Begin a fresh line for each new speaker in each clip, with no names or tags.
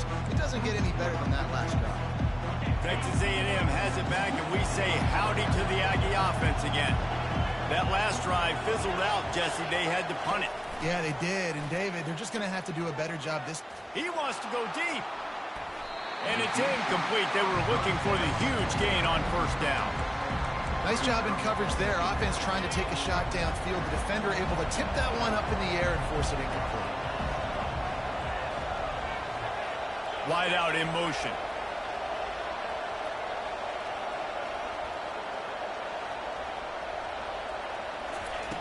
years. It doesn't get any better than that last drive.
Texas A&M has it back, and we say howdy to the Aggie offense again. That last drive fizzled out, Jesse. They had to punt it.
Yeah, they did. And, David, they're just going to have to do a better job this.
He wants to go deep. And it's incomplete. They were looking for the huge gain on first down.
Nice job in coverage there. Offense trying to take a shot downfield. The defender able to tip that one up in the air and force it incomplete.
Wide out in motion.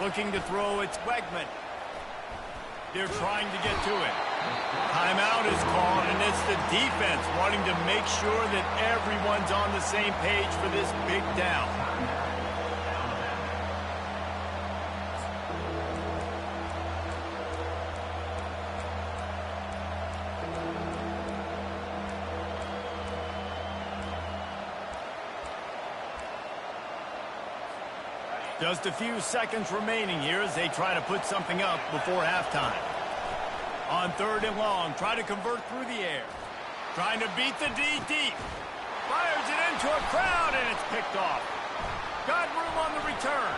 Looking to throw, it's Wegman. They're trying to get to it. Timeout is called, and it's the defense wanting to make sure that everyone's on the same page for this big down. Just a few seconds remaining here as they try to put something up before halftime. On 3rd and long, try to convert through the air. Trying to beat the D deep. Fires it into a crowd, and it's picked off. Got room on the return.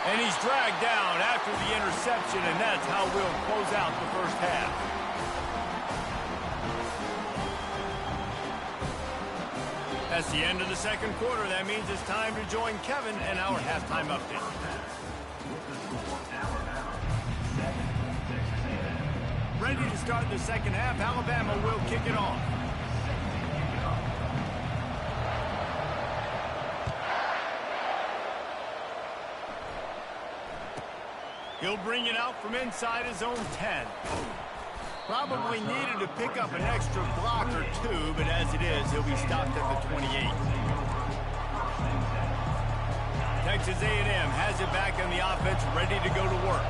And he's dragged down after the interception, and that's how we'll close out the first half. That's the end of the second quarter. That means it's time to join Kevin and our halftime update. Ready to start the second half. Alabama will kick it off. He'll bring it out from inside his own 10. Probably needed to pick up an extra block or two, but as it is, he'll be stopped at the 28. Texas A&M has it back on the offense, ready to go to work.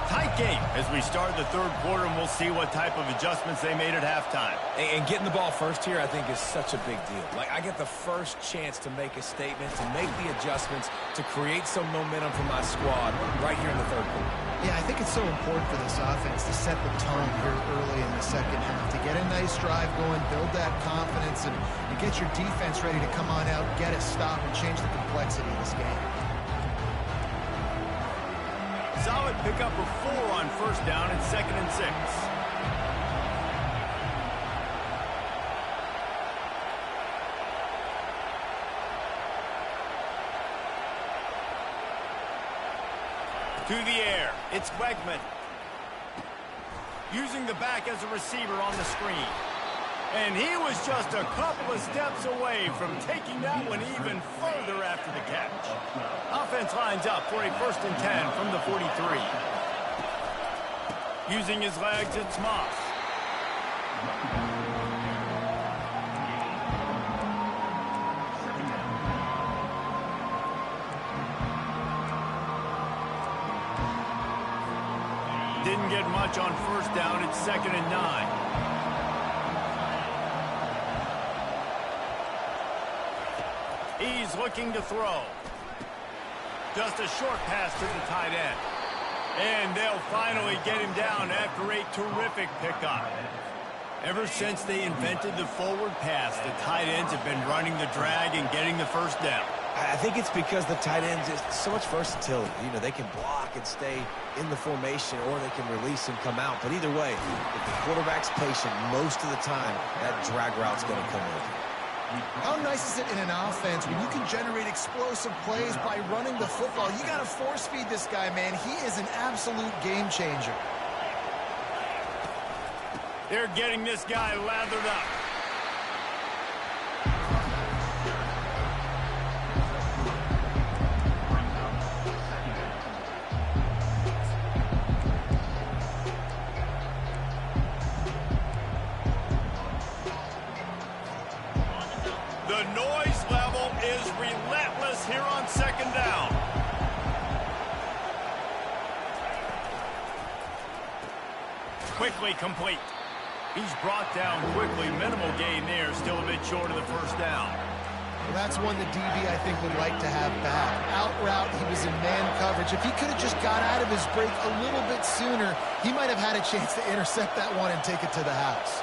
Tight game as we start the third quarter, and we'll see what type of adjustments they made at halftime.
And getting the ball first here, I think, is such a big deal. Like, I get the first chance to make a statement, to make the adjustments, to create some momentum for my squad right here in the third quarter.
Yeah, I think it's so important for this offense to set the tone here early in the second half, to get a nice drive going, build that confidence, and get your defense ready to come on out, get a stop, and change the complexity of this game.
Solid pickup of 4 on first down and 2nd and 6. To the air, it's Wegman. Using the back as a receiver on the screen. And he was just a couple of steps away from taking that one even further after the catch. Offense lines up for a 1st and 10 from the 43. Using his legs, it's Moss. Didn't get much on first down. It's 2nd and 9. He's looking to throw. Just a short pass to the tight end. And they'll finally get him down after a terrific pickup. Ever since they invented the forward pass, the tight ends have been running the drag and getting the first down.
I think it's because the tight ends is so much versatility. You know, they can block and stay in the formation, or they can release and come out. But either way, if the quarterback's patient most of the time, that drag route's going to come in.
How nice is it in an offense when you can generate explosive plays by running the football? You got to force feed this guy, man. He is an absolute game changer.
They're getting this guy lathered up. The noise level is relentless here on 2nd down. Quickly complete. He's brought down quickly. Minimal gain there. Still a bit short of the first down.
Well, that's one the DB, I think, would like to have back. Out route, he was in man coverage. If he could have just got out of his break a little bit sooner, he might have had a chance to intercept that one and take it to the house.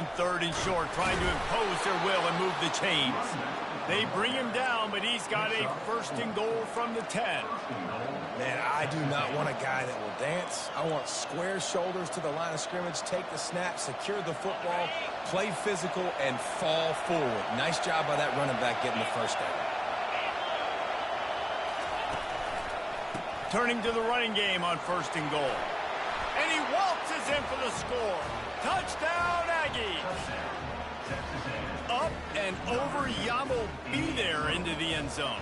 On 3rd and short, trying to impose their will and move the chains. They bring him down, but he's got a 1st and goal from the 10.
Man, I do not want a guy that will dance. I want square shoulders to the line of scrimmage, take the snap, secure the football, play physical, and fall forward. Nice job by that running back getting the 1st down.
Turning to the running game on 1st and goal. And he waltzes in for the score. Touchdown, Aggies. Up and over Yamo be there into the end zone.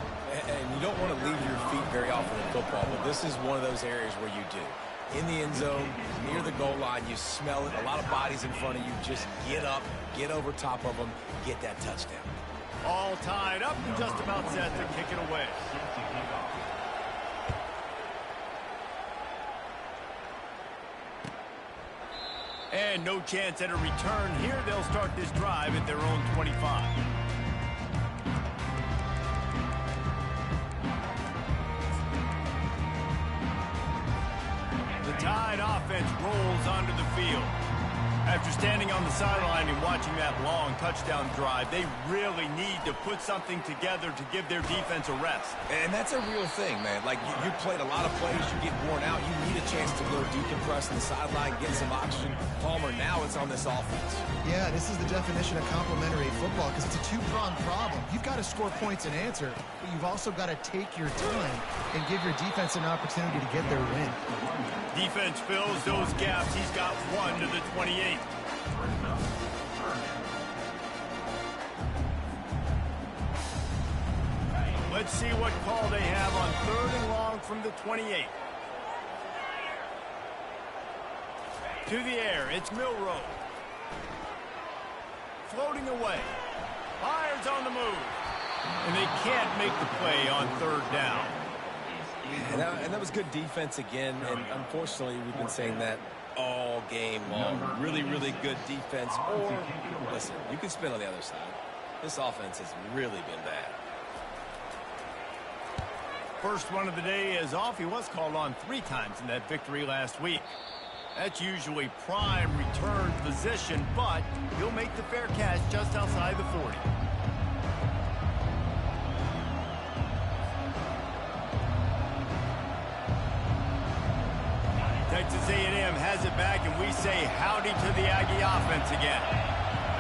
And you don't want to leave your feet very often in football, but this is one of those areas where you do. In the end zone, near the goal line, you smell it. A lot of bodies in front of you. Just get up, get over top of them, get that touchdown.
All tied up and just about set to kick it away. And no chance at a return here. They'll start this drive at their own 25. The Tide offense rolls onto the field. After standing on the sideline and watching that long touchdown drive, they really need to put something together to give their defense a rest.
And that's a real thing, man. Like, you played a lot of plays, you get worn out, you need a chance to go decompress on the sideline, get some oxygen. Palmer, now it's on this offense.
Yeah, this is the definition of complementary football because it's a two-pronged problem. You've got to score points and answer, but you've also got to take your time and give your defense an opportunity to get their win.
Defense fills those gaps. He's got 1 to the 28. Let's see what call they have on 3rd and long from the 28. To the air, it's Milroe. Floating away. Fires on the move. And they can't make the play on 3rd down.
And that was good defense again, and unfortunately we've been saying that all game long. Really, really good defense. Or, listen, you can spin on the other side. This offense has really been bad.
First one of the day is off. He was called on 3 times in that victory last week. That's usually prime return position, but he'll make the fair catch just outside the 40. Texas A&M has it back, and we say howdy to the Aggie offense again.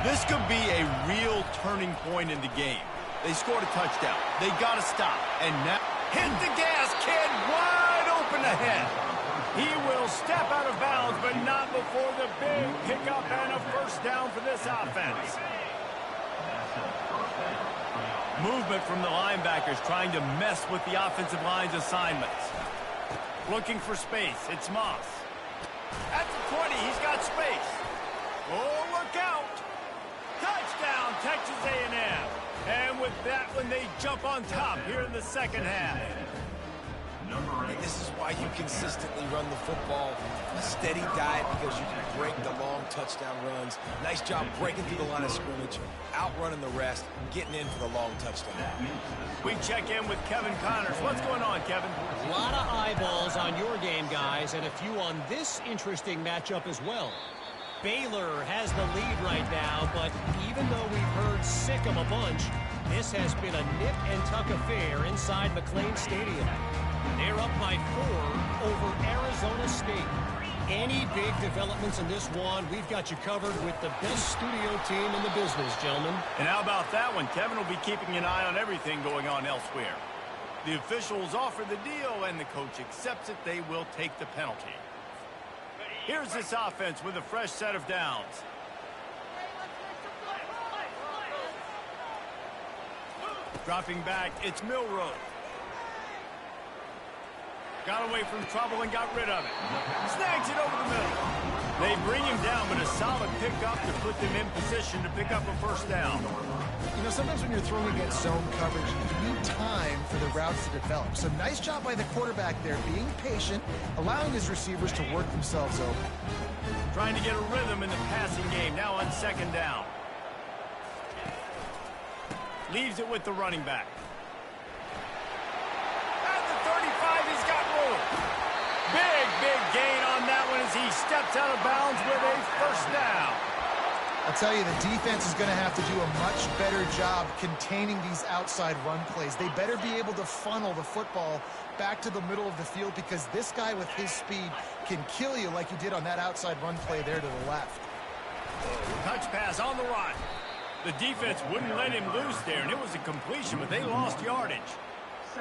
This could be a real turning point in the game. They scored a touchdown. They got to stop. And now, hit the gas, kid, wide open ahead. He will step out of bounds, but not before the big pickup and a 1st down for this offense. Movement from the linebackers trying to mess with the offensive line's assignments. Looking for space. It's Moss. At the 20, he's got space. Oh, look out. Touchdown, Texas A&M. And with that one, they jump on top here in the 2nd half.
And this is why you consistently run the football. A steady diet because you can break the long touchdown runs. Nice job breaking through the line of scrimmage, outrunning the rest, getting in for the long touchdown.
We check in with Kevin Connors. What's going on, Kevin?
A lot of eyeballs on your game, guys, and a few on this interesting matchup as well. Baylor has the lead right now, but even though we've heard sick 'em a bunch, this has been a nip-and-tuck affair inside McLean Stadium. They're up by 4 over Arizona State. Any big developments in this one, we've got you covered with the best studio team in the business, gentlemen.
And how about that one? Kevin will be keeping an eye on everything going on elsewhere. The officials offer the deal, and the coach accepts it. They will take the penalty. Here's this offense with a fresh set of downs. Dropping back, it's Milroe. Got away from trouble and got rid of it. Snags it over the middle. They bring him down, but a solid pickup to put them in position to pick up a 1st down.
You know, sometimes when you're throwing against zone coverage, you need time for the routes to develop. So nice job by the quarterback there, being patient, allowing his receivers to work themselves open.
Trying to get a rhythm in the passing game, now on 2nd down. Leaves it with the running back. At the 35, he's got room. Big gain on that one as he steps out of bounds with a 1st down.
I'll tell you, the defense is going to have to do a much better job containing these outside run plays. They better be able to funnel the football back to the middle of the field because this guy with his speed can kill you like he did on that outside run play there to the left.
Touch pass on the run. The defense wouldn't let him loose there, and it was a completion, but they lost yardage.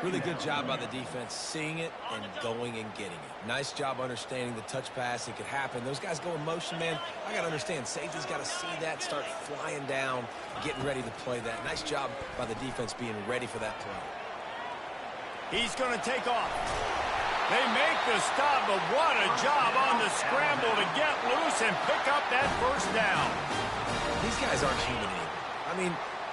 Really good job by the defense, seeing it and going and getting it. Nice job understanding the touch pass. It could happen. Those guys go in motion, man. I got to understand, safety's got to see that, start flying down, getting ready to play that. Nice job by the defense being ready for that play.
He's going to take off. They make the stop, but what a job on the scramble to get loose and pick up that first down.
These guys aren't human anymore. I mean,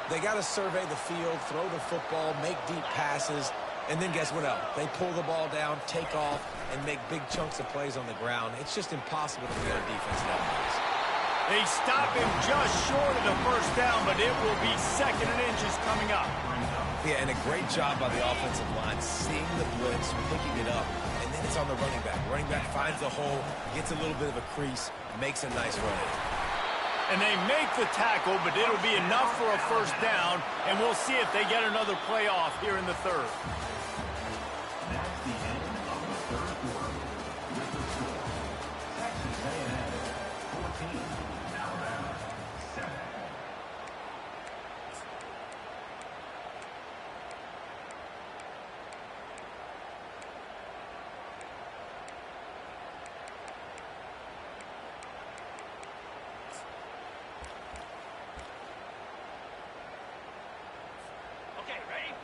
they got to survey the field, throw the football, make deep passes, and then guess what else? They pull the ball down, take off, and make big chunks of plays on the ground. It's just impossible to be on defense nowadays.
They stop him just short of the first down, but it will be 2nd and inches coming up.
Yeah, and a great job by the offensive line, seeing the blitz, picking it up, and then it's on the running back. Running back finds the hole, gets a little bit of a crease, makes a nice run.
And they make the tackle, but it'll be enough for a first down, and we'll see if they get another play off here in the third.
That's the end of the third quarter. With the score, Texas A&M 14, Alabama 7.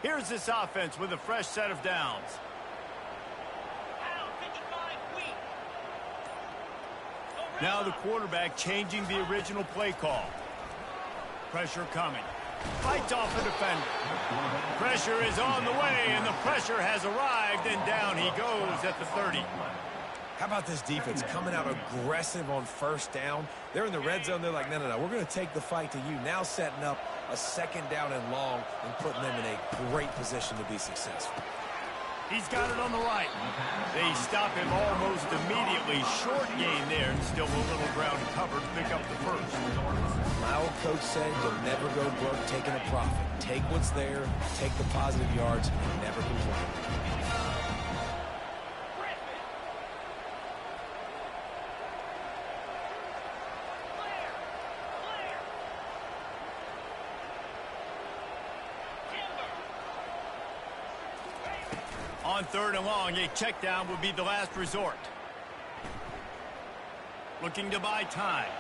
Here's this offense with a fresh set of downs. Now the quarterback changing the original play call. Pressure coming. Fights off a defender. Pressure is on the way, and the pressure has arrived, and down he goes at the 30.
How about this defense coming out aggressive on first down? They're in the red zone. They're like, no, we're going to take the fight to you. Now setting up a 2nd down and long and putting them in a great position to be successful.
He's got it on the right. They stop him almost immediately. Short gain there, and still a little ground covered to pick up the first.
My old coach said you'll never go broke taking a profit. Take what's there, take the positive yards, and never complain.
On 3rd and long, a check down would be the last resort. Looking to buy time.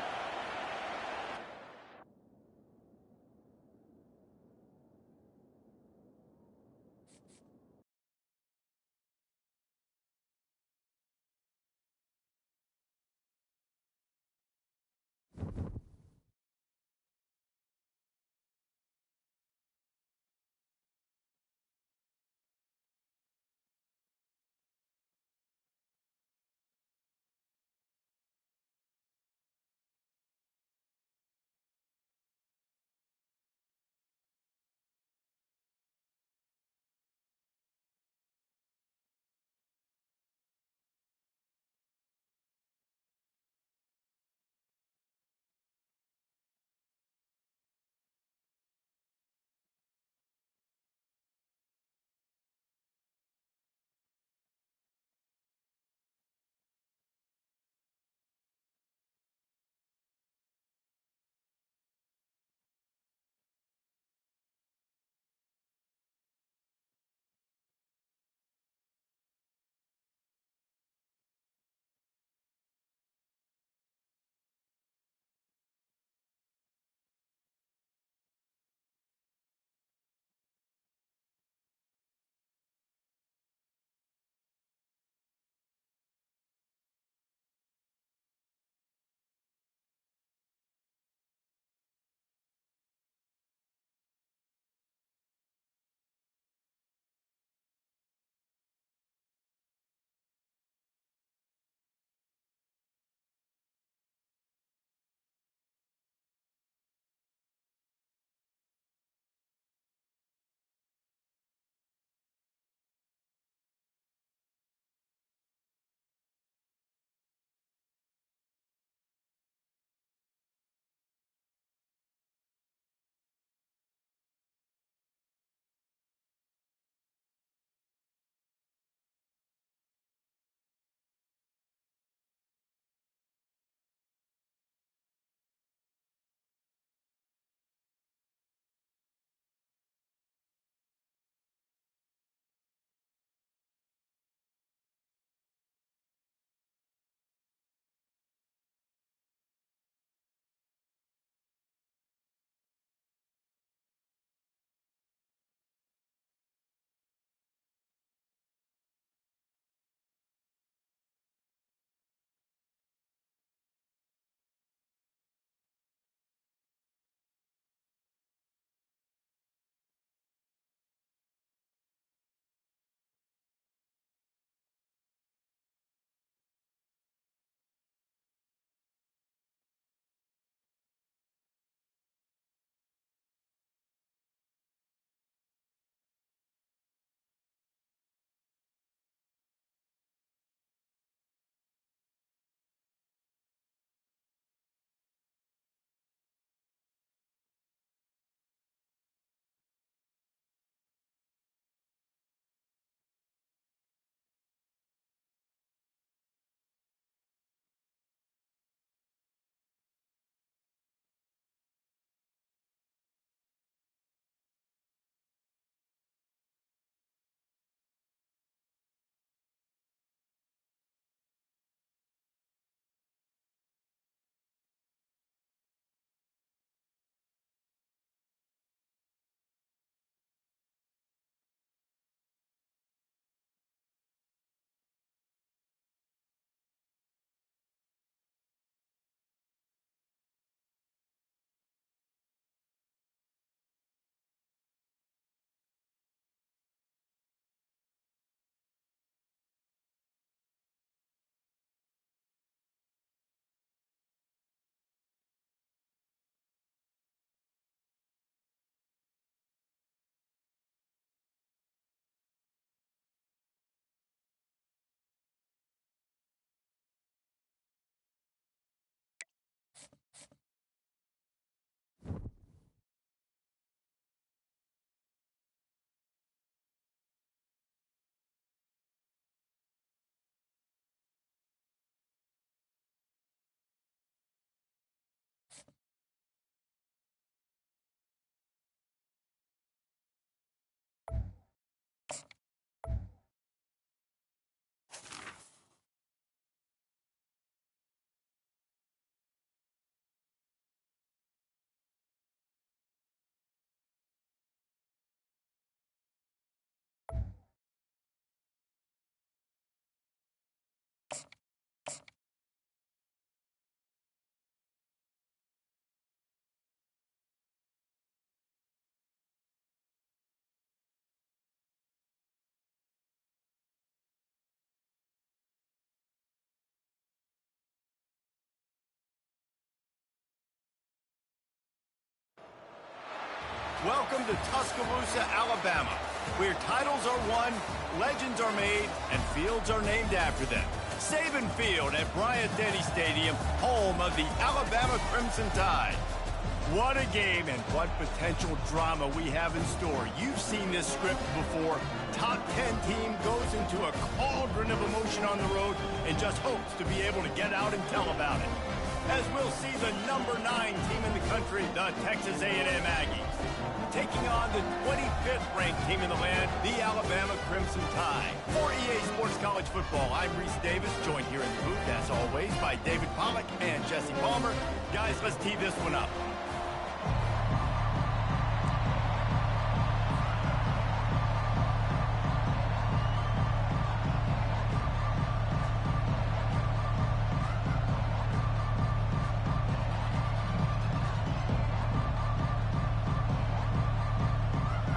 Welcome to Tuscaloosa, Alabama, where titles are won, legends are made, and fields are named after them. Saban Field at Bryant-Denny Stadium, home of the Alabama Crimson Tide. What a game and what potential drama we have in store. You've seen this script before. Top 10 team goes into a cauldron of emotion on the road and just hopes to be able to get out and tell about it. As we'll see the number 9 team in the country, the Texas A&M Aggies, taking on the 25th ranked team in the land, the Alabama Crimson Tide. For EA Sports College Football, I'm Reese Davis, joined here in the booth, as always, by David Pollack and Jesse Palmer. Guys, let's tee this one up.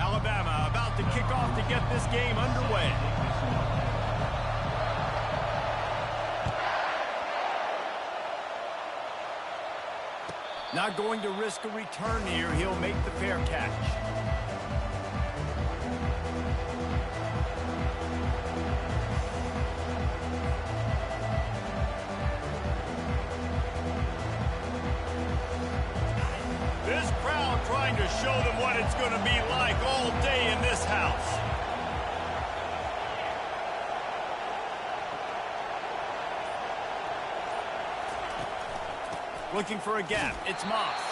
Alabama about to kick off to get this game underway. Not going to risk a return here. He'll make the fair catch. This crowd trying to show them what it's going to be like all day in this house. Looking for a gap. It's Moss.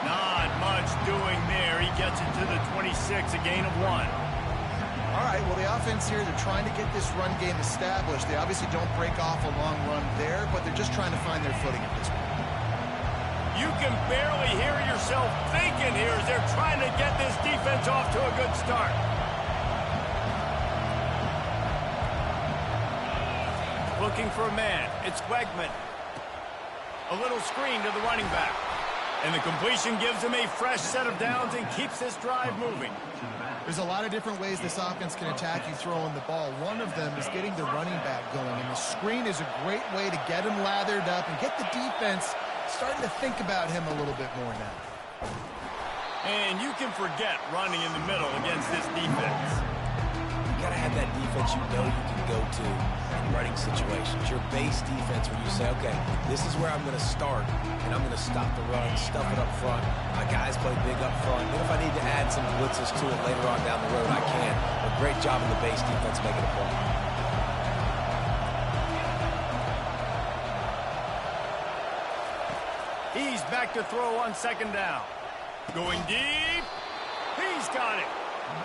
Not much doing there. He gets it to the 26, a gain of 1.
All right, well, the offense here, they're trying to get this run game established. They obviously don't break off a long run there, but they're just trying to find their footing at this point.
You can barely hear yourself thinking here as they're trying to get this defense off to a good start. Looking for a man. It's Wegman. A little screen to the running back. And the completion gives him a fresh set of downs and keeps this drive moving.
There's a lot of different ways this offense can attack you throwing the ball. One of them is getting the running back going, and the screen is a great way to get him lathered up and get the defense starting to think about him a little bit more now.
And you can forget running in the middle against this defense.
You got to have that defense you know you can go to in running situations. Your base defense where you say, okay, this is where I'm going to start, and I'm going to stop the run, stuff it up front. My guys play big up front. And if I need to add some blitzes to it later on down the road, I can. But great job in the base defense making a play.
He's back to throw on second down. Going deep. He's got it.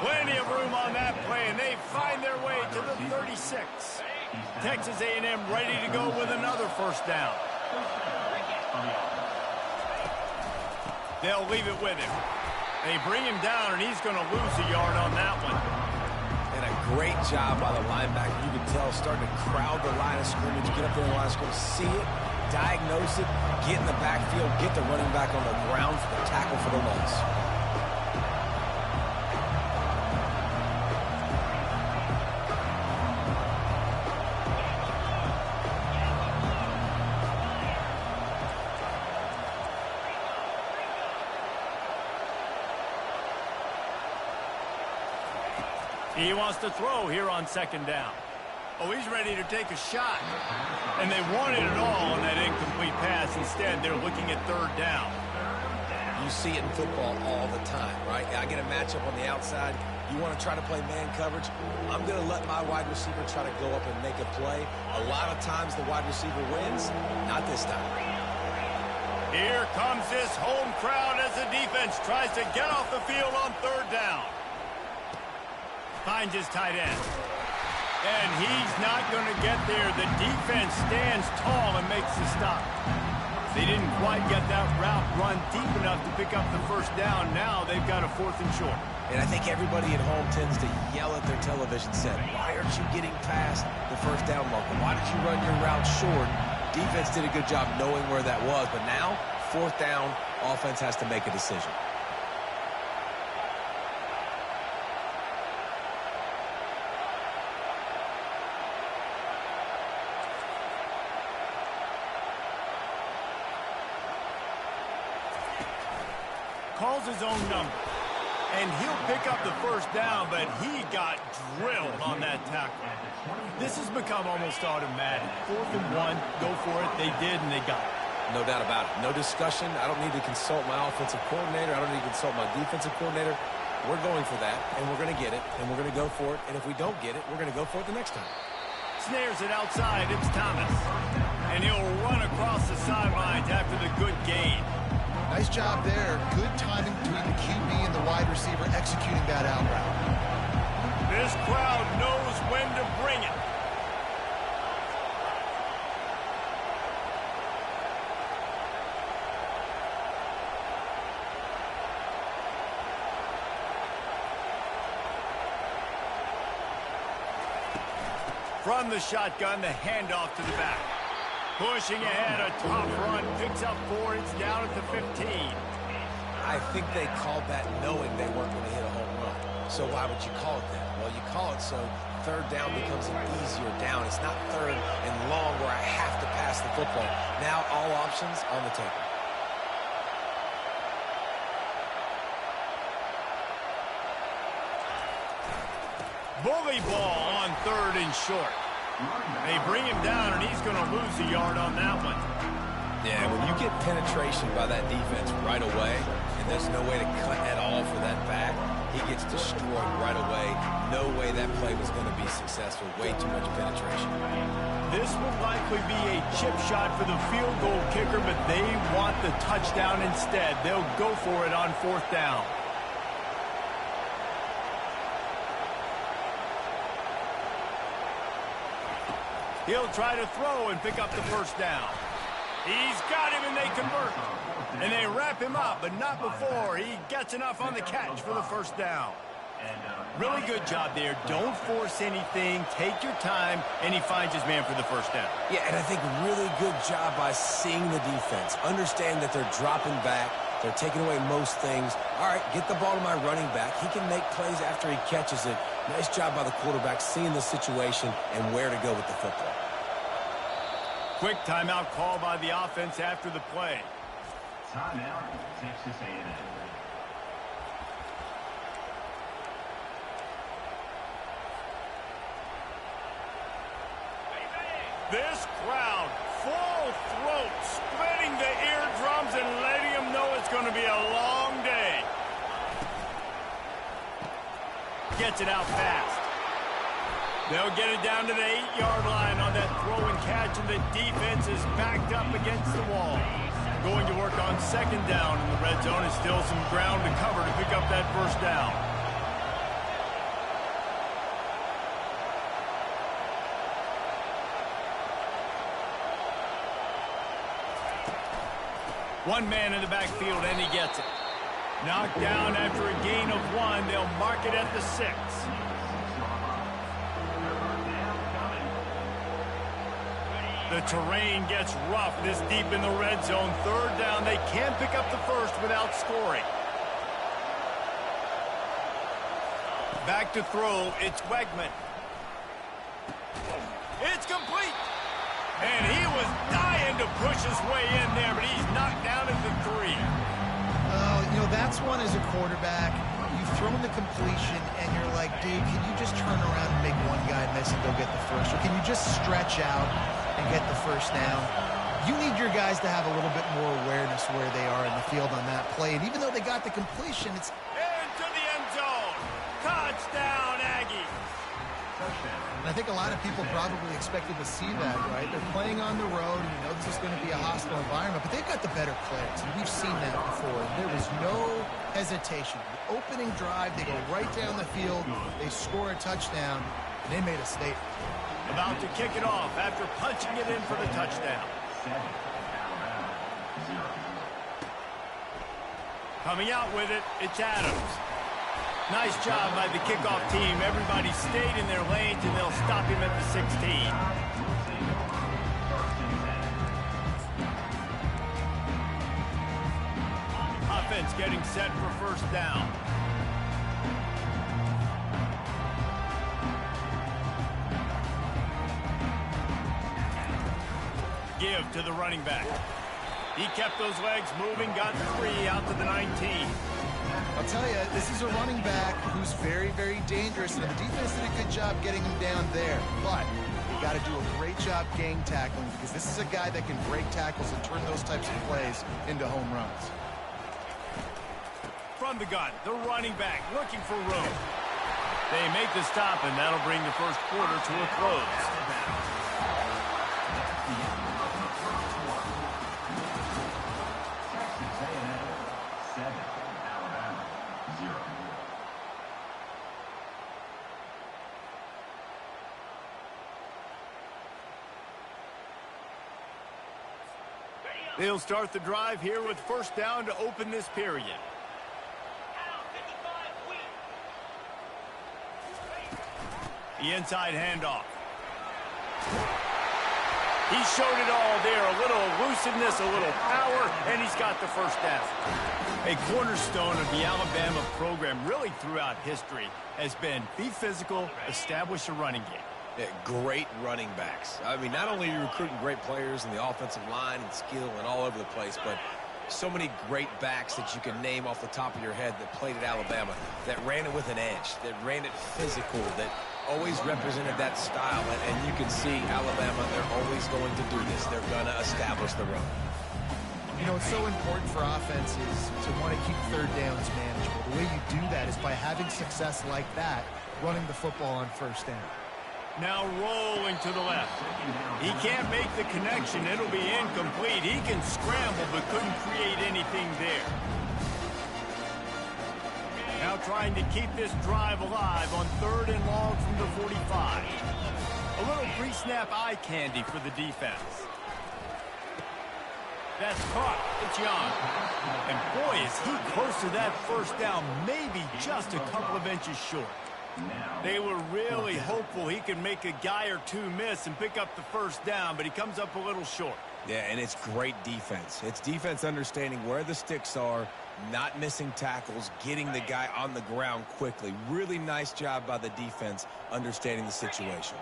Plenty of room on that play, and they find their way to the 36. Texas A&M ready to go with another first down. They'll leave it with him. They bring him down, and he's going to lose a yard on that one.
And a great job by the linebacker. You can tell starting to crowd the line of scrimmage, get up there in the line of scrimmage, see it, diagnose it, get in the backfield, get the running back on the ground for the tackle for the loss.
He wants to throw here on second down. Oh, he's ready to take a shot. And they wanted it all on that incomplete pass. Instead, they're looking at third down.
You see it in football all the time, right? I get a matchup on the outside. You want to try to play man coverage. I'm going to let my wide receiver try to go up and make a play. A lot of times the wide receiver wins. Not this time.
Here comes this home crowd as the defense tries to get off the field on third down. Finds his tight end. And he's not going to get there. The defense stands tall and makes the stop. They didn't quite get that route run deep enough to pick up the first down. Now they've got a 4th and short.
And I think everybody at home tends to yell at their television set, why aren't you getting past the first down marker? Why did you run your route short? Defense did a good job knowing where that was. But now, 4th down, offense has to make a decision.
Calls his own number. And he'll pick up the first down, but he got drilled on that tackle. This has become almost automatic. 4th and 1, go for it. They did, and they got it.
No doubt about it. No discussion. I don't need to consult my offensive coordinator. I don't need to consult my defensive coordinator. We're going for that, and we're going to get it, and we're going to go for it. And if we don't get it, we're going to go for it the next time.
Snares it outside. It's Thomas. And he'll run across the sidelines after the good gain.
Nice job there. Good timing between the QB and the wide receiver executing that out route.
This crowd knows when to bring it. From the shotgun, the handoff to the back. Pushing ahead, a tough run, picks up 4, it's down at the 15.
I think they called that knowing they weren't going to hit a home run. So why would you call it that? Well, you call it so 3rd down becomes an easier down. It's not 3rd and long where I have to pass the football. Now all options on the table.
Bully ball on 3rd and short. They bring him down, and he's going to lose a yard on that one.
Yeah, when you get penetration by that defense right away, and there's no way to cut at all for that back, he gets destroyed right away. No way that play was going to be successful. Way too much penetration.
This will likely be a chip shot for the field goal kicker, but they want the touchdown instead. They'll go for it on 4th down. He'll try to throw and pick up the first down. He's got him, and they convert. And they wrap him up, but not before he gets enough on the catch for the first down. Really good job there. Don't force anything. Take your time, and he finds his man for the first down.
Yeah, and I think really good job by seeing the defense. Understand that they're dropping back. They're taking away most things. All right, get the ball to my running back. He can make plays after he catches it. Nice job by the quarterback seeing the situation and where to go with the football.
Quick timeout call by the offense after the play.
Timeout, Texas A&M.
This crowd, full throat, splitting the eardrums and letting them know it's going to be a long day. Gets it out fast. They'll get it down to the 8-yard line on that throw and catch, and the defense is backed up against the wall. Going to work on 2nd down in the red zone. Is still some ground to cover to pick up that first down. One man in the backfield, and he gets it. Knocked down after a gain of 1. They'll mark it at the 6. The terrain gets rough this deep in the red zone. 3rd down. They can't pick up the first without scoring. Back to throw. It's Wegman. It's complete. And he was dying to push his way in there, but he's knocked down at the 3.
You know, that's one as a quarterback. You've thrown the completion, and you're like, dude, can you just turn around and make one guy miss and go get the first? Or can you just stretch out and get the first down? You need your guys to have a little bit more awareness where they are in the field on that play. And even though they got the completion, it's
into the end zone. Touchdown, Aggies.
And I think a lot of people probably expected to see that, right? They're playing on the road, and you know this is going to be a hostile environment, but they've got the better players, and we've seen that before. And there was no hesitation. The opening drive, they go right down the field, they score a touchdown, and they made a statement.
About to kick it off after punching it in for the touchdown. Coming out with it, it's Adams. Nice job by the kickoff team. Everybody stayed in their lanes, and they'll stop him at the 16. Offense getting set for first down. Give to the running back. He kept those legs moving, got 3 out to the 19.
I'll tell you, this is a running back who's very, very dangerous, and the defense did a good job getting him down there. But you got to do a great job gang tackling, because this is a guy that can break tackles and turn those types of plays into home runs.
From the gun, the running back looking for room. They make the stop, and that'll bring the first quarter to a close. They'll start the drive here with first down to open this period. The inside handoff. He showed it all there. A little elusiveness, a little power, and he's got the first down. A cornerstone of the Alabama program really throughout history has been be physical, establish a running game.
Yeah, great running backs. I mean, not only are you recruiting great players in the offensive line and skill and all over the place, but so many great backs that you can name off the top of your head that played at Alabama, that ran it with an edge, that ran it physical, that always represented that style. And you can see Alabama, they're always going to do this. They're going to establish the run.
You know, it's so important for offenses to want to keep third downs manageable. The way you do that is by having success like that, running the football on first down.
Now rolling to the left. He can't make the connection. It'll be incomplete. He can scramble but couldn't create anything there. Now trying to keep this drive alive on third and long from the 45. A little pre-snap eye candy for the defense. That's caught. It's Young. And boy, is he close to that first down, maybe just a couple of inches short. They were really hopeful he could make a guy or two miss and pick up the first down, but he comes up a little short.
Yeah, and it's great defense. It's defense understanding where the sticks are, not missing tackles, getting the guy on the ground quickly. Really nice job by the defense understanding the situation.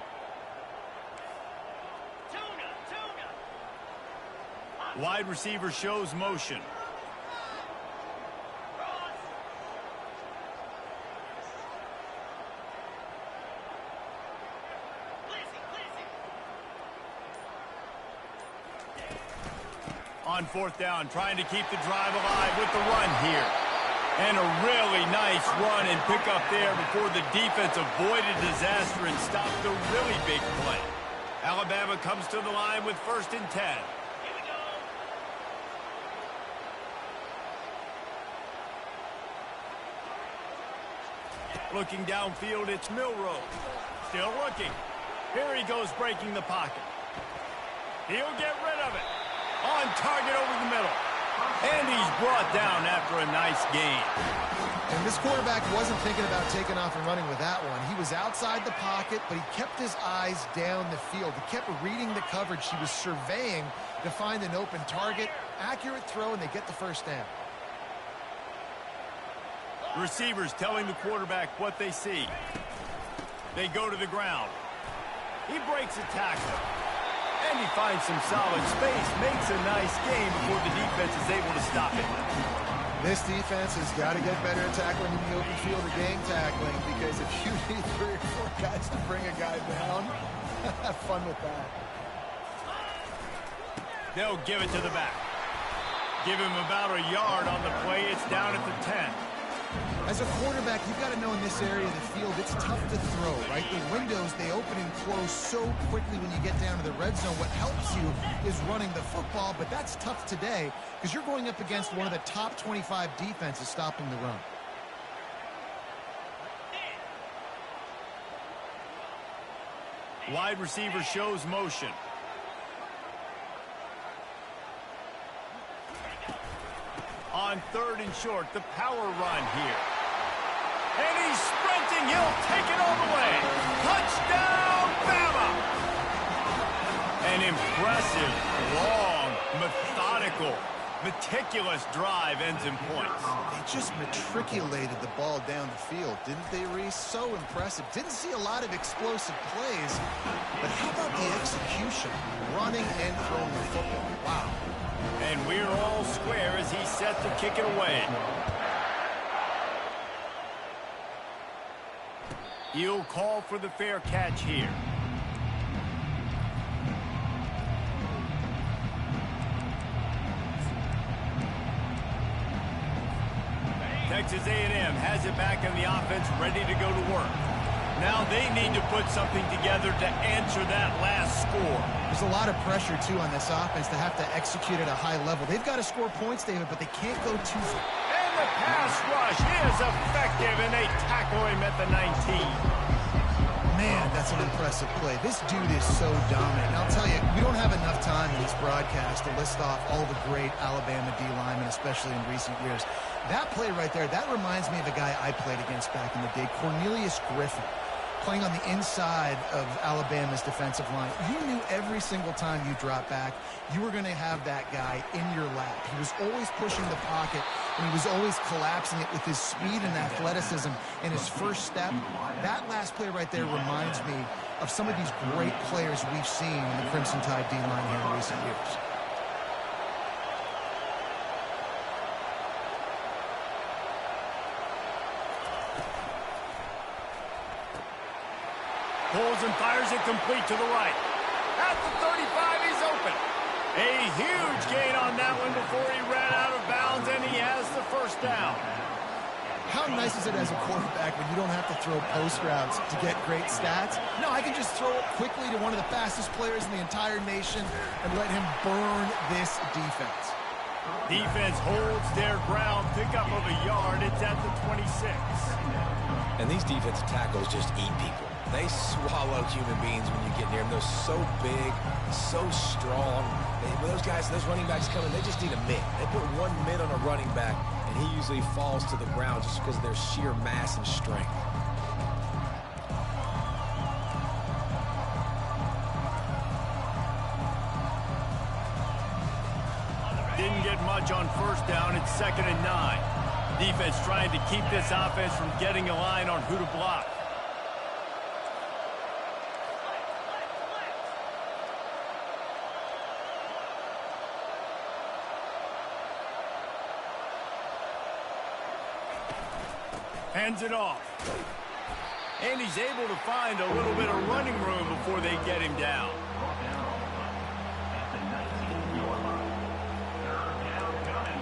Wide receiver shows motion. On fourth down, trying to keep the drive alive with the run here. And a really nice run and pick up there before the defense avoided disaster and stopped the really big play. Alabama comes to the line with 1st and 10. Looking downfield, it's Milroe. Still looking. Here he goes breaking the pocket. He'll get rid of it. On target over the middle. And he's brought down after a nice gain.
And this quarterback wasn't thinking about taking off and running with that one. He was outside the pocket, but he kept his eyes down the field. He kept reading the coverage. He was surveying to find an open target. Accurate throw, and they get the first down.
Receivers telling the quarterback what they see. They go to the ground. He breaks a tackle. And he finds some solid space, makes a nice game before the defense is able to stop it.
This defense has got to get better at tackling in the open field or gang tackling, because if you need 3 or 4 guys to bring a guy down, have fun with that.
They'll give it to the back. Give him about a yard on the play. It's down at the 10.
As a quarterback, you've got to know in this area of the field, it's tough to throw, right? The windows, they open and close so quickly when you get down to the red zone. What helps you is running the football, but that's tough today because you're going up against one of the top 25 defenses stopping the run.
Wide receiver shows motion. On 3rd and short, the power run here. And he's sprinting. He'll take it all the way. Touchdown, Bama! An impressive, long, methodical, meticulous drive ends in points.
They just matriculated the ball down the field, didn't they, Reese? So impressive. Didn't see a lot of explosive plays, but how about the execution? Running and throwing the football. Wow.
And we're all square as he's set to kick it away. He'll call for the fair catch here. Texas A&M has it back in the offense, ready to go to work. Now they need to put something together to answer that last score.
There's a lot of pressure, too, on this offense to have to execute at a high level. They've got to score points, David, but they can't go too far.
And the pass rush is effective, and they tackle him at the 19.
Man, that's an impressive play. This dude is so dominant. And I'll tell you, we don't have enough time in this broadcast to list off all the great Alabama D linemen, especially in recent years. That play right there, that reminds me of a guy I played against back in the day, Cornelius Griffin, playing on the inside of Alabama's defensive line. You knew every single time you dropped back, you were going to have that guy in your lap. He was always pushing the pocket, and he was always collapsing it with his speed and athleticism and his first step. That last play right there reminds me of some of these great players we've seen in the Crimson Tide D-line here in recent years.
Pulls and fires it complete to the right. At the 35, he's open. A huge gain on that one before he ran out of bounds, and he has the first down.
How nice is it as a quarterback when you don't have to throw post routes to get great stats? No, I can just throw it quickly to one of the fastest players in the entire nation and let him burn this defense.
Defense holds their ground, pickup of a yard. It's at the 26.
And these defensive tackles just eat people. They swallow human beings when you get near them. They're so big, so strong. When those guys, those running backs come in, they just need a mitt. They put 1 mitt on a running back, and he usually falls to the ground just because of their sheer mass and strength.
Didn't get much on first down. It's 2nd and 9. Defense trying to keep this offense from getting a line on who to block. Hands it off. And he's able to find a little bit of running room before they get him down.
At the 19-yard line. Third down coming.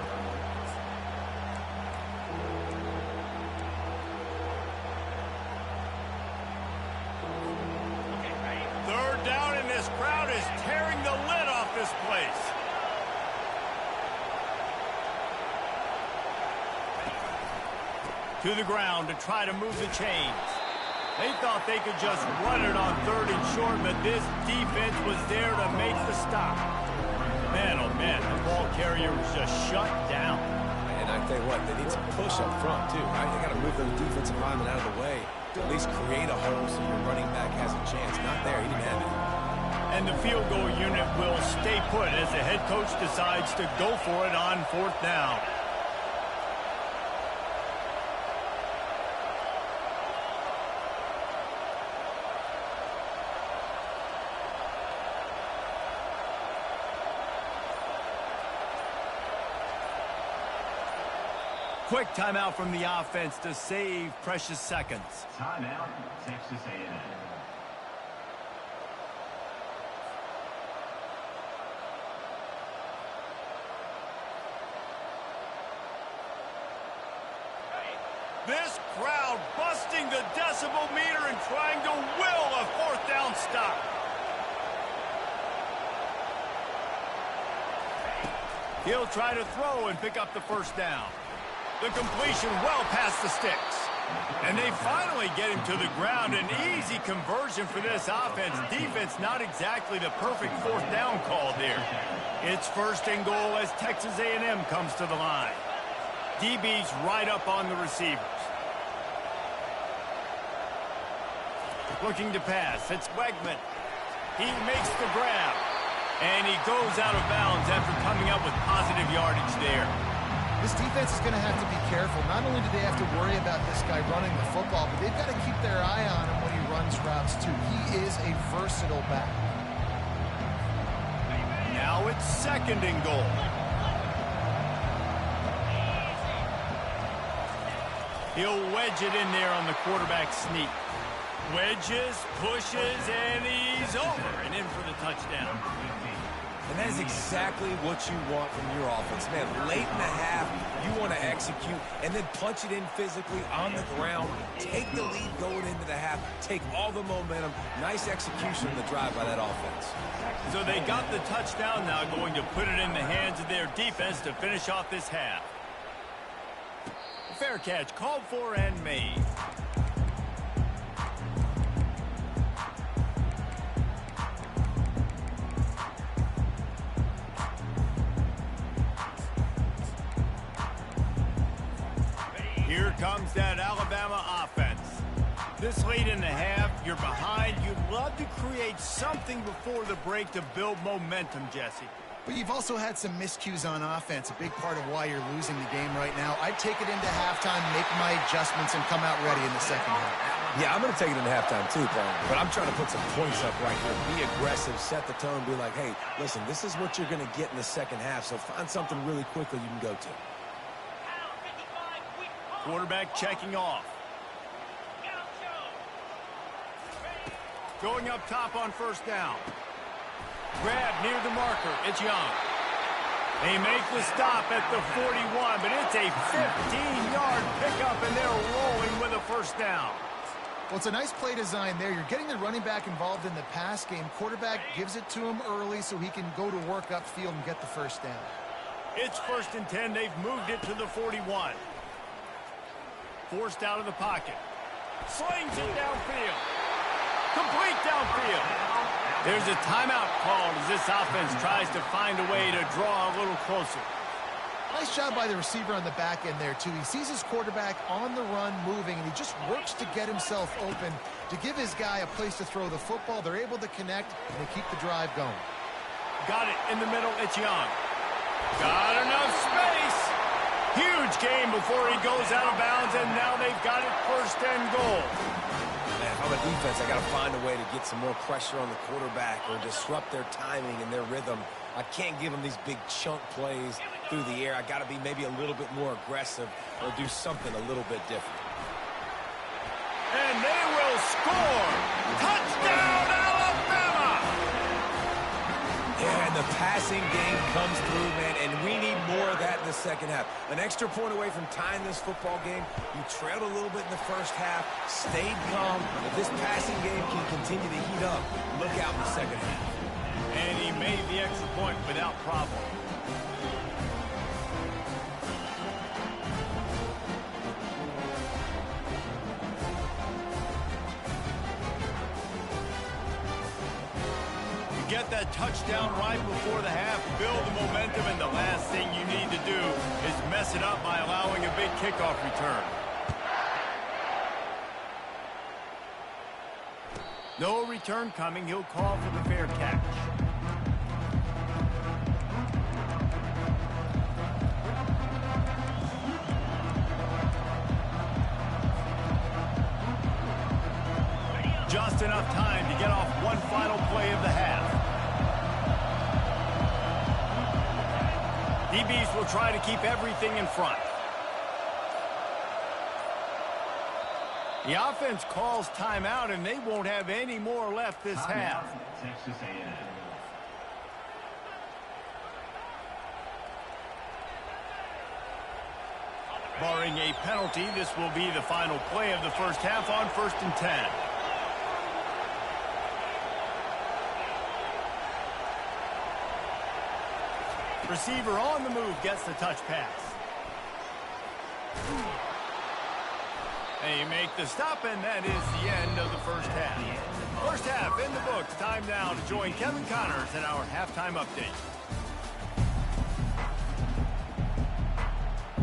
Third down, and this crowd is tearing the lid off this place. To the ground to try to move the chains. They thought they could just run it on 3rd and short, but this defense was there to make the stop. Man, oh man, the ball carrier was just shut down.
And I tell you what, they need some push up front too, right? They got to move those defensive linemen out of the way to at least create a hole so your running back has a chance. Not there, he didn't have it.
And the field goal unit will stay put as the head coach decides to go for it on 4th down. Quick timeout from the offense to save precious seconds.
Timeout, Texas A&M.
This crowd busting the decibel meter and trying to will a 4th down stop. He'll try to throw and pick up the first down. The completion well past the sticks. And they finally get him to the ground. An easy conversion for this offense. Defense not exactly the perfect 4th down call there. It's 1st and goal as Texas A&M comes to the line. DB's right up on the receivers. Looking to pass. It's Wegman. He makes the grab. And he goes out of bounds after coming up with positive yardage there.
This defense is going to have to be careful. Not only do they have to worry about this guy running the football, but they've got to keep their eye on him when he runs routes too. He is a versatile back.
Now it's 2nd and goal. He'll wedge it in there on the quarterback sneak. Wedges, pushes, and he's over and in for the touchdown.
And that is exactly what you want from your offense, man. Late in the half, you want to execute and then punch it in physically on the ground. Take the lead going into the half. Take all the momentum. Nice execution in the drive by that offense.
So they got the touchdown now, going to put it in the hands of their defense to finish off this half. Fair catch called for and made. Here comes that Alabama offense. This late in the half, you're behind. You'd love to create something before the break to build momentum, Jesse.
But you've also had some miscues on offense, a big part of why you're losing the game right now. I'd take it into halftime, make my adjustments, and come out ready in the second half.
Yeah, I'm going to take it into halftime too, Brian. But I'm trying to put some points up right here. Be aggressive, set the tone, be like, hey, listen, this is what you're going to get in the second half, so find something really quickly you can go to.
Quarterback checking off. Going up top on first down. Grab near the marker. It's Young. They make the stop at the 41, but it's a 15-yard pickup, and they're rolling with a first down.
Well, it's a nice play design there. You're getting the running back involved in the pass game. Quarterback gives it to him early so he can go to work upfield and get the first down.
It's 1st and 10. They've moved it to the 41. Forced out of the pocket. Slings it downfield. Complete downfield. There's a timeout called as this offense tries to find a way to draw a little closer.
Nice job by the receiver on the back end there, too. He sees his quarterback on the run moving, and he just works to get himself open to give his guy a place to throw the football. They're able to connect, and they keep the drive going.
Got it in the middle. It's Young. Got enough space. Huge gain before he goes out of bounds, and now they've got it 1st and goal.
Man, if I'm a defense, I got to find a way to get some more pressure on the quarterback or disrupt their timing and their rhythm. I can't give them these big chunk plays through the air. I got to be maybe a little bit more aggressive or do something a little bit different.
And they will score. Touchdown, Alabama!
Yeah, and the passing game comes through, man, and we need more of that in the second half. An extra point away from tying this football game. You trailed a little bit in the first half, stayed calm. If this passing game can continue to heat up, look out in the second half.
And he made the extra point without problem. Get that touchdown right before the half, build the momentum, and the last thing you need to do is mess it up by allowing a big kickoff return. No return coming. He'll call for the fair catch. Just enough time to get off one final play of the half. DBs will try to keep everything in front. The offense calls timeout, and they won't have any more left this half.
Texas A&M.
Barring a penalty, this will be the final play of the first half on 1st and 10. Receiver on the move gets the touch pass. They make the stop, and that is the end of the first half. First half in the books. Time now to join Kevin Connors in our halftime update.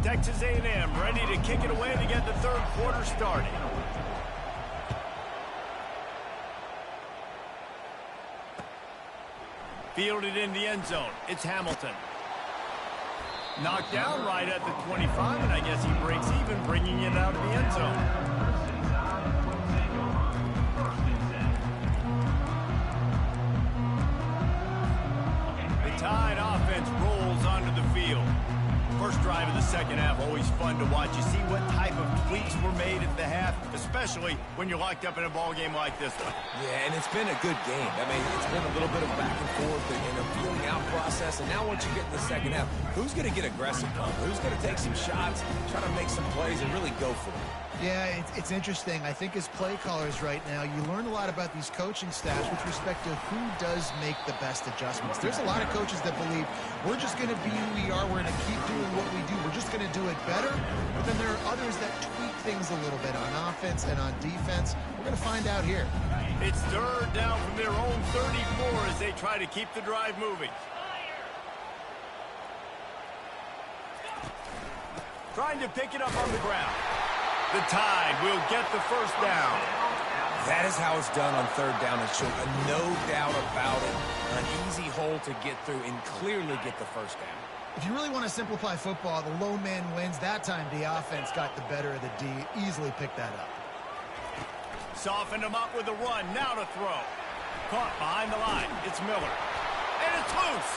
Texas A&M ready to kick it away to get the third quarter started. Fielded in the end zone. It's Hamilton. Knocked down right at the 25, and I guess he breaks even, bringing it out of the end zone. The Tide offense rolls onto the field. First drive of the second half, always fun to watch. You see what type of tweaks were made at the half, especially when you're locked up in a ball game like this one.
Yeah, and it's been a good game. I mean, it's been a little bit of back and forth and a feeling out process. And now once you get in the second half, who's going to get aggressive, Tom? Who's going to take some shots, try to make some plays, and really go for it?
Yeah, it's interesting. I think as play callers right now, you learn a lot about these coaching staffs with respect to who does make the best adjustments. There's a lot of coaches that believe we're just going to be who we are. We're going to keep doing what we do. We're just going to do it better. But then there are others that tweak things a little bit on offense and on defense. We're going to find out here.
It's third down from their own 34 as they try to keep the drive moving. Trying to pick it up on the ground. The Tide will get the first down.
That is how it's done on third down and short. No doubt about it. An easy hole to get through and clearly get the first down.
If you really want to simplify football, the low man wins. That time the offense got the better of the D. Easily picked that up.
Softened him up with a run. Now to throw. Caught behind the line. It's Miller. And it's loose.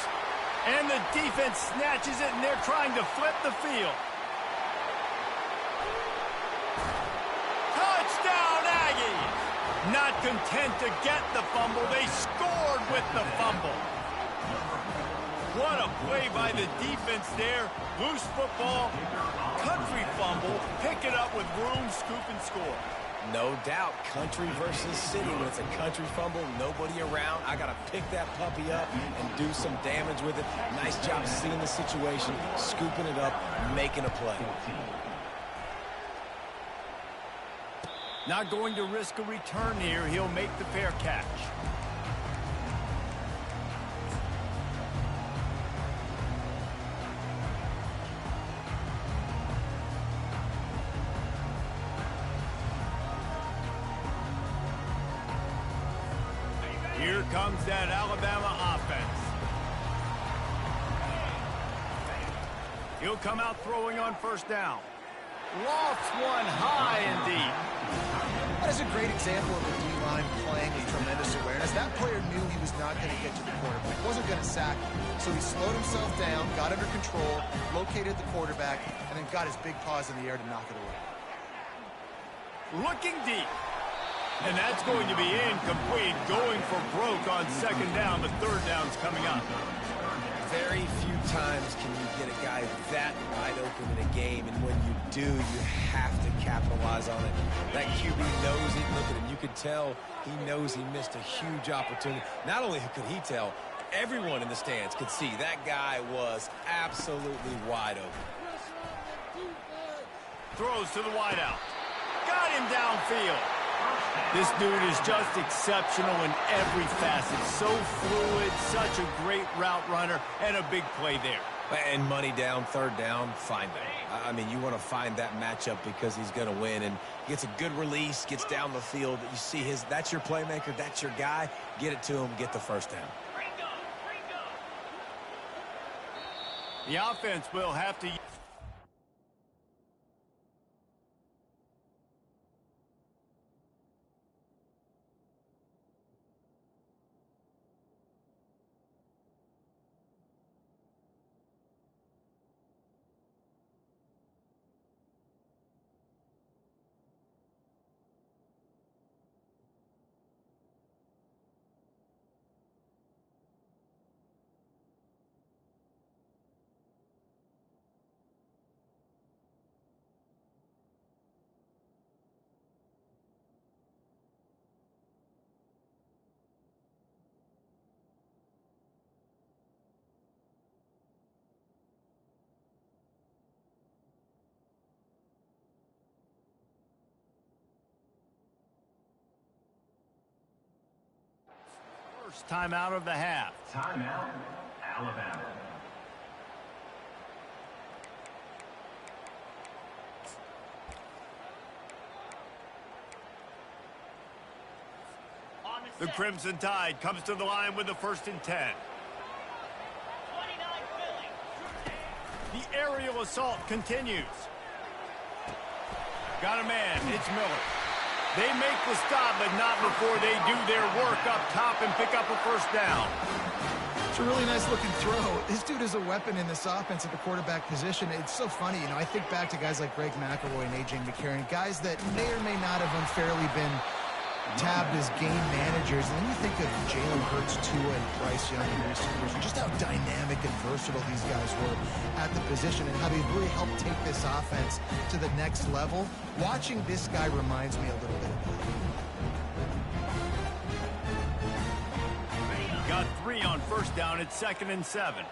And the defense snatches it, and they're trying to flip the field. Touchdown, Aggies! Not content to get the fumble, they scored with the fumble. What a play by the defense there. Loose football, country fumble, pick it up with room, scoop, and score.
No doubt, country versus city. When it's a country fumble, nobody around. I got to pick that puppy up and do some damage with it. Nice job seeing the situation, scooping it up, making a play.
Not going to risk a return here. He'll make the fair catch. Here comes that Alabama offense. He'll come out throwing on first down. Lofts one high and deep.
That is a great example of the D-line playing with tremendous awareness. That player knew he was not going to get to the quarterback. Wasn't going to sack him. So he slowed himself down, got under control, located the quarterback, and then got his big paws in the air to knock it away.
Looking deep. And that's going to be incomplete. Going for broke on second down. The third down's coming up.
Very few times can you get a guy that wide open in a game, and when you do, you have to capitalize on it. That QB knows it. Look at him. You could tell he knows he missed a huge opportunity. Not only could he tell, everyone in the stands could see that guy was absolutely wide open.
Throws to the wideout. Got him downfield. This dude is just exceptional in every facet. So fluid, such a great route runner, and a big play there.
And money down, third down, find him. I mean, you want to find that matchup because he's going to win, and gets a good release, gets down the field. You see that's your playmaker, that's your guy. Get it to him, get the first down.
The offense will have to... First timeout of the half.
Timeout, Alabama.
The Crimson Tide comes to the line with the 1st and 10. The aerial assault continues. Got a man. It's Miller. They make the stop, but not before they do their work up top and pick up a first down.
It's a really nice-looking throw. This dude is a weapon in this offense at the quarterback position. It's so funny, you know, I think back to guys like Greg McElroy and A.J. McCarron, guys that may or may not have unfairly been tabbed as game managers. And then you think of Jalen Hurts, Tua, and Bryce Young in recent years, and just how dynamic and versatile these guys were at the position and how they really helped take this offense to the next level. Watching this guy reminds me a little bit of that.
Got 3 on first down at 2nd and 7.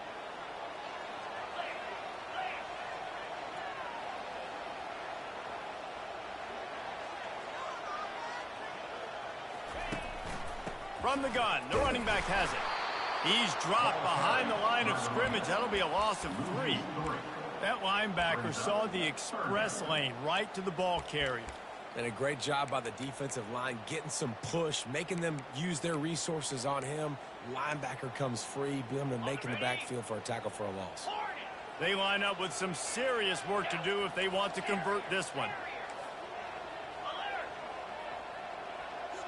From the gun, the running back has it. He's dropped behind the line of scrimmage. That'll be a loss of 3. That linebacker saw the express lane right to the ball carrier.
And a great job by the defensive line getting some push, making them use their resources on him. Linebacker comes free, be able to make in the backfield for a tackle for a loss.
They line up with some serious work to do if they want to convert this one.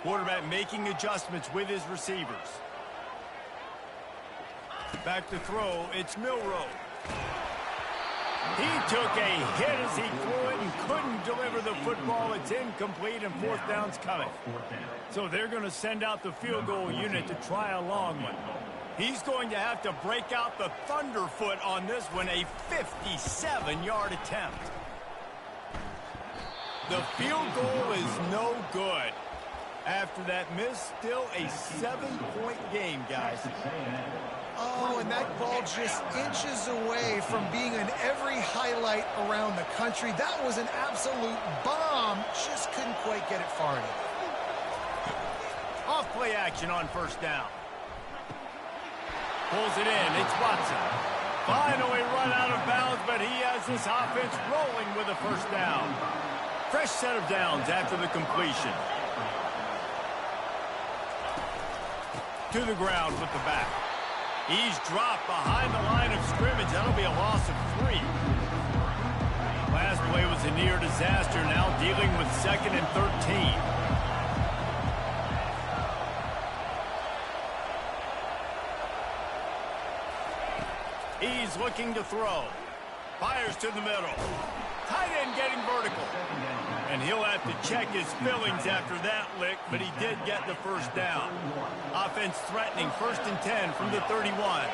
Quarterback making adjustments with his receivers. Back to throw, it's Milroe. He took a hit as he threw it and couldn't deliver the football. It's incomplete and 4th down's coming. So they're going to send out the field goal unit to try a long one. He's going to have to break out the thunderfoot on this one, a 57-yard attempt. The field goal is no good. After that miss, still a 7-point game, guys.
Oh, and that ball just inches away from being in every highlight around the country. That was an absolute bomb. Just couldn't quite get it far enough.
Off play action on first down. Pulls it in. It's Watson. Finally run out of bounds, but he has this offense rolling with a first down. Fresh set of downs after the completion. To the ground with the back. He's dropped behind the line of scrimmage. That'll be a loss of 3. Last play was a near disaster. Now dealing with 2nd and 13. He's looking to throw. Fires to the middle. Tight end getting vertical. And he'll have to check his fillings after that lick, but he did get the first down. Offense threatening, 1st and 10 from the 31.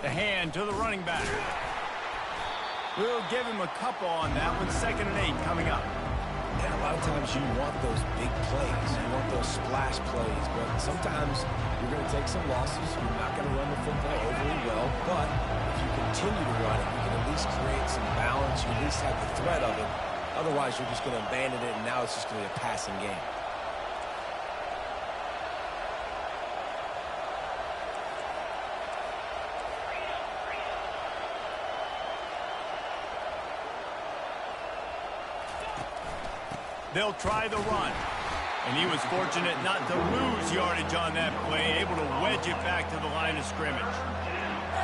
The hand to the running back. We'll give him a couple on that one. 2nd and 8 coming up.
And a lot of times you want those big plays. You want those splash plays. But sometimes you're going to take some losses. You're not going to run the football overly well. But if you continue to run it, you can at least create some balance. You at least have the threat of it. Otherwise, you're just going to abandon it, and now it's just going to be a passing game.
They'll try the run. And he was fortunate not to lose yardage on that play, able to wedge it back to the line of scrimmage.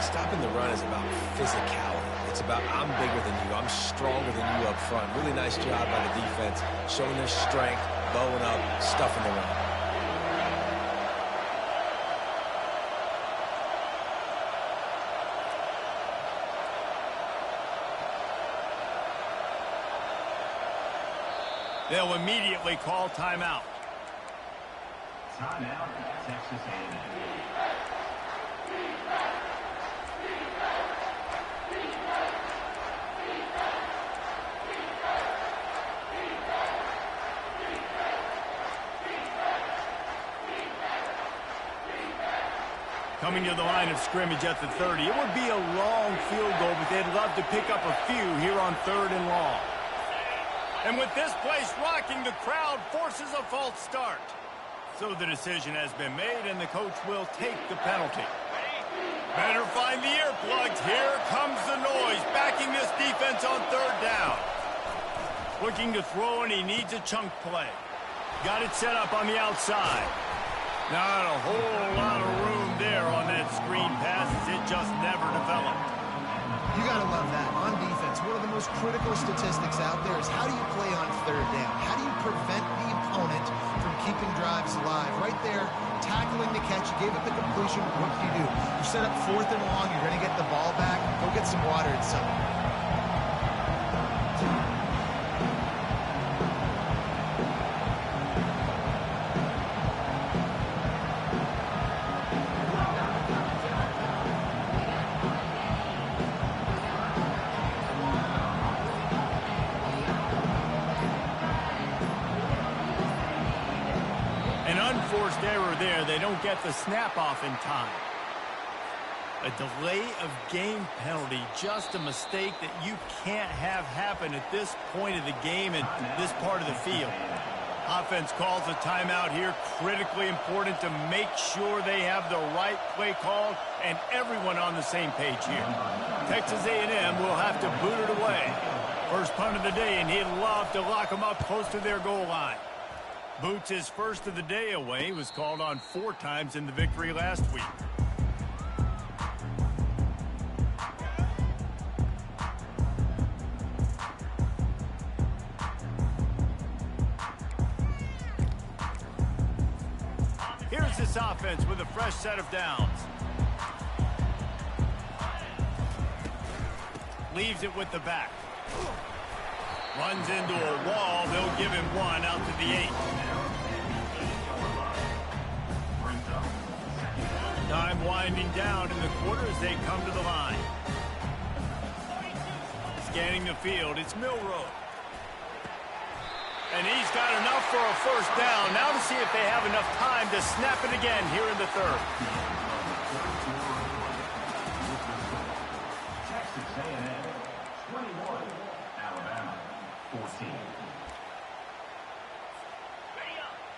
Stopping the run is about physicality. It's about I'm bigger than you. I'm stronger than you up front. Really nice job by the defense, showing their strength, bowing up, stuffing the run.
They'll immediately call timeout.
Timeout, Texas A&M.
Coming to the line of scrimmage at the 30. It would be a long field goal, but they'd love to pick up a few here on 3rd and long. And with this place rocking, the crowd forces a false start. So the decision has been made, and the coach will take the penalty. Better find the earplugs. Here comes the noise, backing this defense on 3rd down. Looking to throw, and he needs a chunk play. Got it set up on the outside. Not a whole lot of room there on that screen pass, as it just never developed.
You got to love that. On defense, one of the most critical statistics out there is how do you play on 3rd down? How do you prevent the opponent from keeping drives alive. Right there, tackling the catch. You gave up the completion. What do? You set up 4th and long. You're going to get the ball back. Go get some water and something.
Unforced error there. They don't get the snap off in time. A delay of game penalty, just a mistake that you can't have happen at this point of the game and this part of the field. Offense calls a timeout here. Critically important to make sure they have the right play called and everyone on the same page here. Texas A&M will have to boot it away. First punt of the day, and he'd love to lock them up close to their goal line. Boots his first of the day away. He was called on 4 times in the victory last week. Here's this offense with a fresh set of downs. Leaves it with the back. Runs into a wall. They'll give him 1 out to the 8. Time winding down in the quarter as they come to the line. Scanning the field, it's Milroe. And he's got enough for a first down. Now to see if they have enough time to snap it again here in the third.
Texas A&M 21, Alabama 14.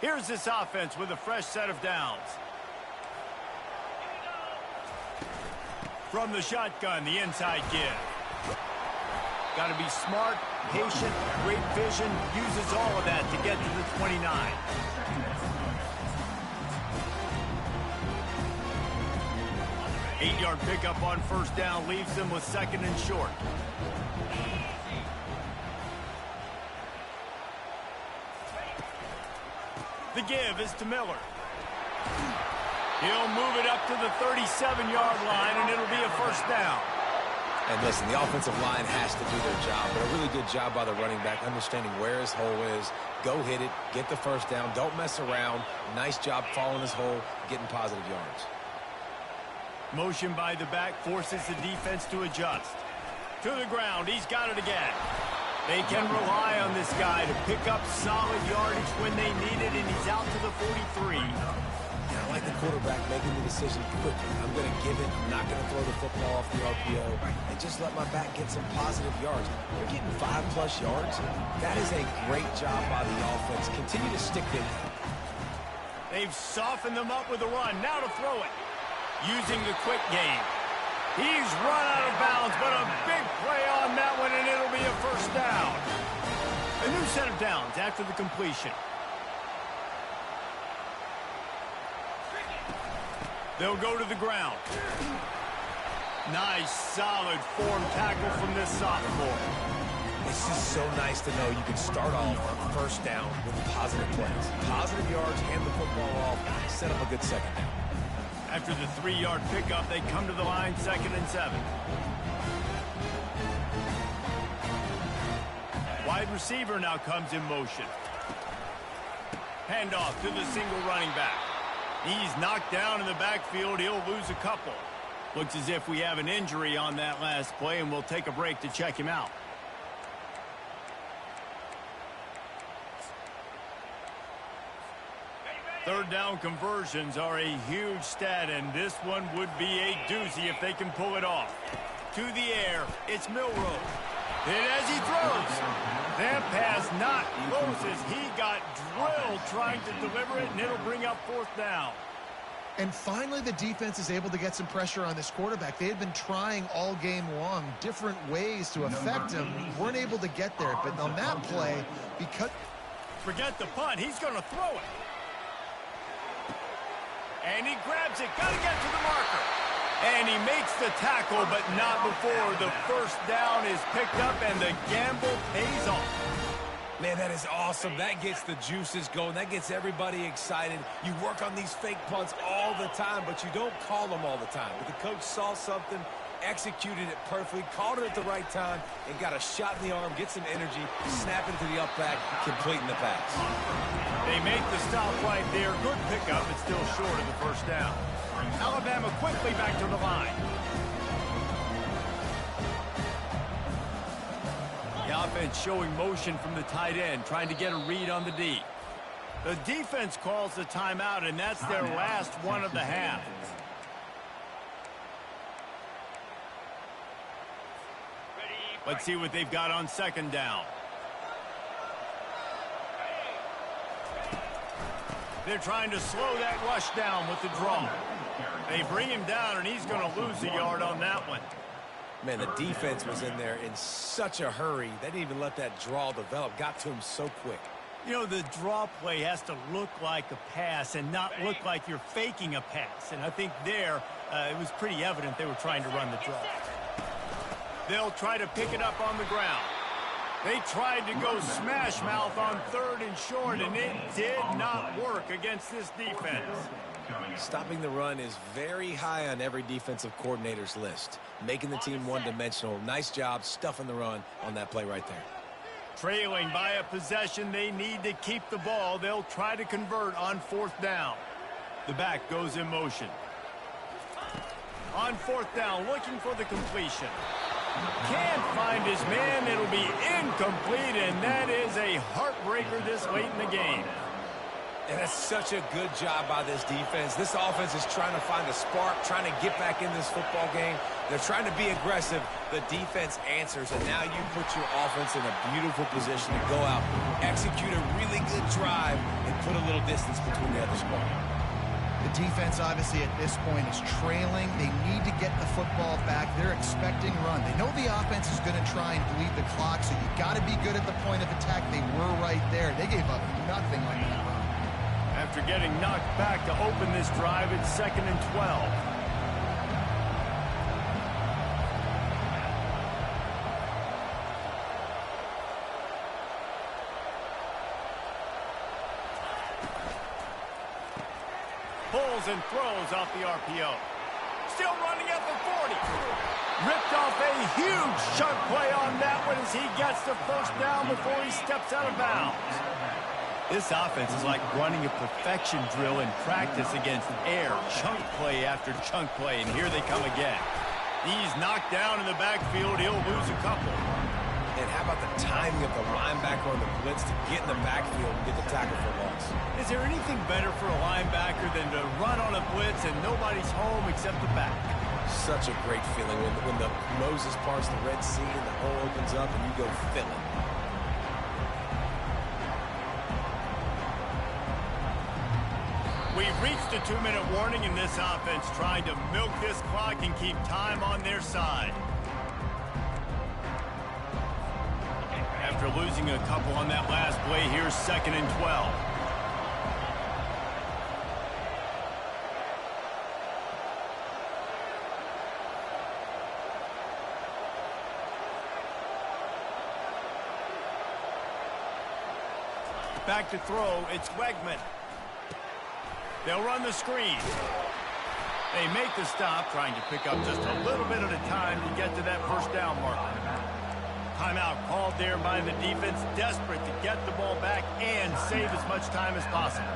Here's this offense with a fresh set of downs. From the shotgun, the inside give. Got to be smart, patient, great vision. Uses all of that to get to the 29. Eight-yard pickup on first down leaves them with 2nd and short. The give is to Miller. He'll move it up to the 37-yard line, and it'll be a first down.
And listen, the offensive line has to do their job, but a really good job by the running back, understanding where his hole is. Go hit it, get the first down, don't mess around. Nice job following his hole, getting positive yards.
Motion by the back forces the defense to adjust. To the ground, he's got it again. They can rely on this guy to pick up solid yardage when they need it, and he's out to the 43.
I like the quarterback making the decision quickly. I'm going to give it. I'm not going to throw the football off the RPO and just let my back get some positive yards. You're getting 5+ yards. That is a great job by the offense. Continue to stick with it.
They've softened them up with a run. Now to throw it. Using the quick game. He's run out of bounds, but a big play on that one, and it'll be a first down. A new set of downs after the completion. They'll go to the ground. Nice, solid form tackle from this sophomore.
It's just so nice to know you can start off on first down with positive plays. Positive yards, hand the football off, set up a good second down.
After the 3-yard pickup, they come to the line 2nd and 7. Wide receiver now comes in motion. Handoff to the single running back. He's knocked down in the backfield. He'll lose a couple. Looks as if we have an injury on that last play, and we'll take a break to check him out. Third down conversions are a huge stat, and this one would be a doozy if they can pull it off. To the air, it's Milroe. And as he throws, that pass not closes. He got drilled trying to deliver it, and it'll bring up 4th down.
And finally, the defense is able to get some pressure on this quarterback. They had been trying all game long different ways to affect him. Weren't able to get there, but on that play, because...
Forget the punt. He's going to throw it. And he grabs it. Got to get to the marker. And he makes the tackle, but not before the first down is picked up and the gamble pays off.
Man, that is awesome. That gets the juices going. That gets everybody excited. You work on these fake punts all the time, but you don't call them all the time. But the coach saw something, executed it perfectly, called it at the right time, and got a shot in the arm, get some energy, snapping to the up back, completing the pass.
They make the stop right there. Good pickup, but still short of the first down. Alabama quickly back to the line. The offense showing motion from the tight end, trying to get a read on the D. The defense calls the timeout, and that's their last one of the half. Let's see what they've got on second down. They're trying to slow that rush down with the draw. They bring him down, and he's going to lose a yard on that one.
Man, the defense was in there in such a hurry. They didn't even let that draw develop. Got to him so quick.
You know, the draw play has to look like a pass and not look like you're faking a pass. And I think there, it was pretty evident they were trying to run the draw. They'll try to pick it up on the ground. They tried to go smash mouth on 3rd and short, and it did not work against this defense.
Stopping the run is very high on every defensive coordinator's list. Making the team one-dimensional. Nice job stuffing the run on that play right there.
Trailing by a possession, they need to keep the ball. They'll try to convert on 4th down. The back goes in motion. On 4th down, looking for the completion. Can't find his man. It'll be incomplete, and that is a heartbreaker this late in the game.
And that's such a good job by this defense. This offense is trying to find a spark, trying to get back in this football game. They're trying to be aggressive. The defense answers, and now you put your offense in a beautiful position to go out, execute a really good drive, and put a little distance between the other squad.
The defense, obviously, at this point is trailing. They need to get the football back. They're expecting run. They know the offense is going to try and bleed the clock, so you got to be good at the point of attack. They were right there. They gave up nothing on that run.
After getting knocked back to open this drive, it's 2nd and 12. Pulls and throws off the RPO. Still running at the 40. Ripped off a huge chunk play on that one as he gets the first down before he steps out of bounds. This offense is like running a perfection drill in practice against air, chunk play after chunk play, and here they come again. He's knocked down in the backfield. He'll lose a couple.
And how about the timing of the linebacker on the blitz to get in the backfield and get the tackle for loss?
Is there anything better for a linebacker than to run on a blitz and nobody's home except the back?
Such a great feeling when the Moses parts the Red Sea and the hole opens up and you go fill it.
We've reached a 2-minute warning in this offense, trying to milk this clock and keep time on their side. After losing a couple on that last play, here's 2nd and 12. Back to throw, it's Wegman. They'll run the screen. They make the stop, trying to pick up just a little bit at a time to get to that first down marker. Timeout called there by the defense, desperate to get the ball back and save as much time as possible.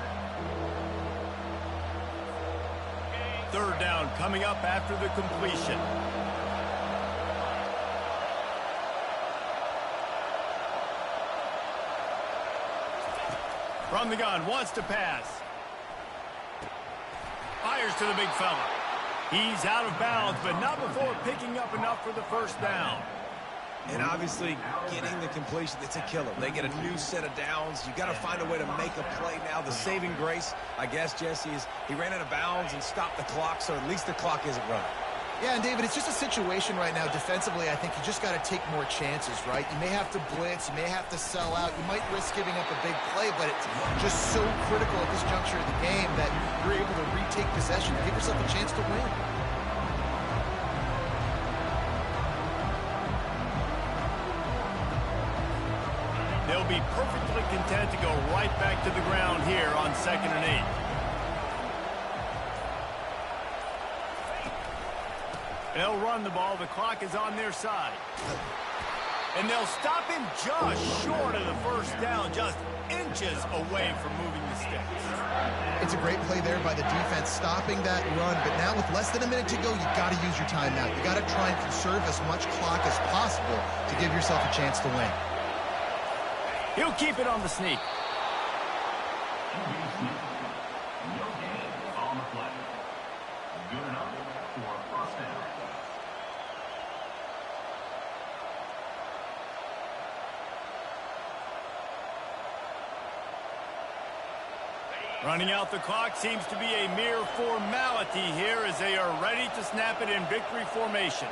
3rd down coming up after the completion. From the gun, wants to pass. Fires to the big fella. He's out of bounds, but not before picking up enough for the first down.
And obviously, getting the completion, it's a killer. They get a new set of downs. You got to find a way to make a play now. The saving grace, I guess, Jesse, is he ran out of bounds and stopped the clock, so at least the clock isn't running.
Yeah, and David, it's just a situation right now defensively. I think you just got to take more chances, right? You may have to blitz, you may have to sell out, you might risk giving up a big play, but it's just so critical at this juncture of the game that you're able to retake possession and give yourself a chance to win.
They'll be perfectly content to go right back to the ground here on 2nd and 8. They'll run the ball. The clock is on their side. And they'll stop him just short of the first down, just inches away from moving the sticks.
It's a great play there by the defense, stopping that run. But now with less than a minute to go, you got to use your timeout. You got to try and conserve as much clock as possible to give yourself a chance to win.
He'll keep it on the sneak.
No gain on the play. Good enough for a first down.
Running out the clock seems to be a mere formality here as they are ready to snap it in victory formation.